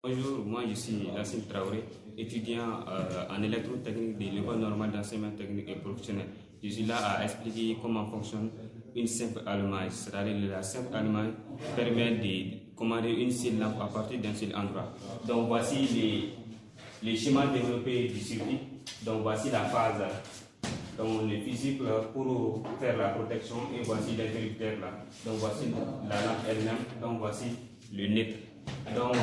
Bonjour, moi je suis Lassine Traoré, étudiant en électrotechnique de l'École normale d'enseignement technique et professionnel. Je suis là à expliquer comment fonctionne une simple allumage, c'est-à-dire la simple allumage permet de commander une seule lampe à partir d'un seul endroit. Donc voici les schémas développés du circuit. Donc voici la phase, donc le physique pour faire la protection, et voici l'interrupteur là. Donc voici la lampe elle-même, donc voici le net. Donc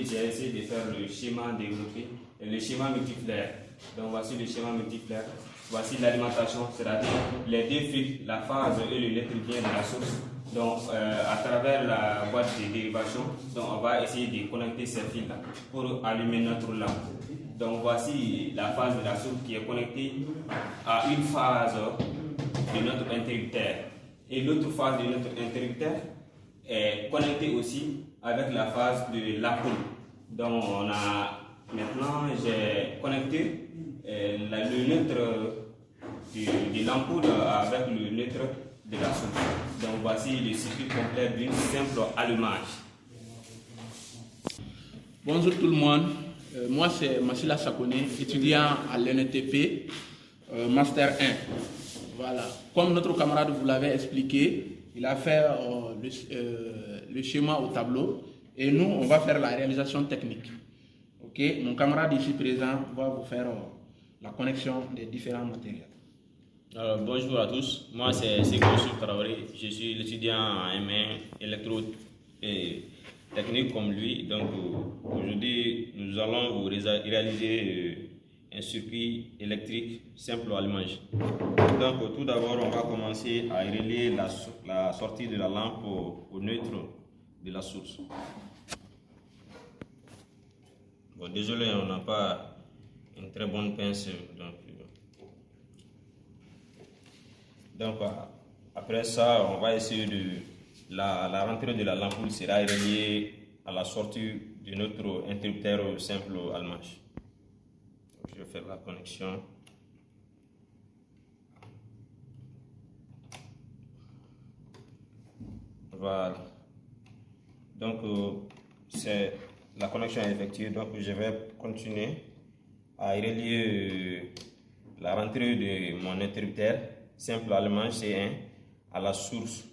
j'ai essayé de faire le schéma développé et le schéma multiflaire. Donc voici le schéma multiflaire. Voici l'alimentation, c'est-à-dire les deux fils, la phase et le net vient de la source. Donc à travers la boîte de dérivation, donc on va essayer de connecter ces fils-là pour allumer notre lampe. Donc voici la phase de la source qui est connectée à une phase de notre interrupteur. Et l'autre phase de notre interrupteur est connectée aussi avec la phase de l'ampoule. Donc maintenant j'ai connecté le neutre de l'ampoule avec le neutre de la source. Donc voici le circuit complet d'une simple allumage. Bonjour tout le monde, moi c'est Massila Sakoné, étudiant à l'NTP, Master 1. Voilà. Comme notre camarade vous l'avait expliqué, il a fait le schéma au tableau et nous on va faire la réalisation technique. Ok, mon camarade ici présent va vous faire la connexion des différents matériels. Bonjour à tous, moi c'est Gossouf Traoré, je suis l'étudiant en M1 électro et technique comme lui. Donc aujourd'hui nous allons vous réaliser un circuit électrique simple allumage. Donc tout d'abord on va commencer à relier la sortie de la lampe au neutre de la source. Bon, désolé, on n'a pas une très bonne pince. Donc après ça, on va essayer de la rentrée de la lampe sera reliée à la sortie de notre interrupteur simple allumage. Je vais faire la connexion. Voilà. Donc c'est la connexion est effectuée. Donc je vais continuer à relier la rentrée de mon interrupteur simple allumage C1 à la source,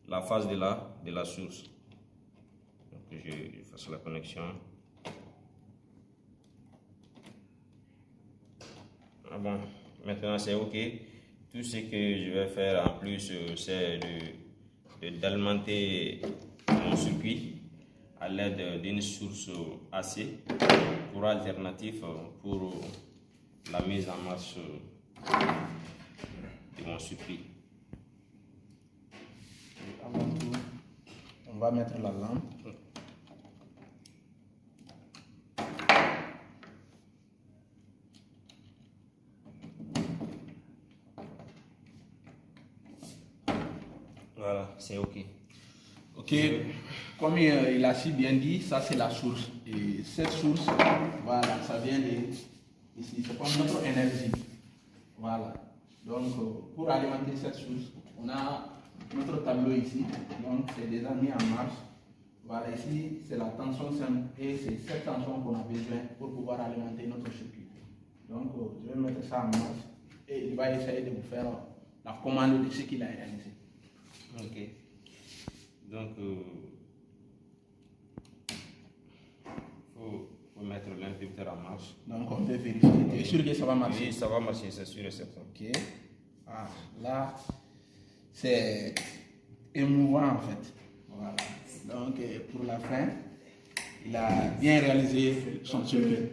la phase de la source. Donc je fasse la connexion. Bon, maintenant c'est ok. Tout ce que je vais faire en plus, c'est d'alimenter mon circuit à l'aide d'une source AC pour alternatif pour la mise en marche de mon circuit. Avant tout, on va mettre la lampe. Voilà, c'est ok. Ok, comme il a si bien dit, ça c'est la source. Et cette source, voilà, ça vient de ici, c'est comme notre énergie. Voilà. Donc pour alimenter cette source, on a notre tableau ici. Donc c'est déjà mis en marche. Voilà, ici c'est la tension simple et c'est cette tension qu'on a besoin pour pouvoir alimenter notre circuit. Donc je vais mettre ça en marche et il va essayer de vous faire la commande de ce qu'il a réalisé. Ok. Donc faut mettre l'interrupteur en marche. Donc on peut vérifier. Tu es sûr que ça va marcher? Oui, ça va marcher, c'est sûr et certain. Ok. Ah, là, c'est émouvant en fait. Voilà. Donc pour la fin, il a bien réalisé son circuit.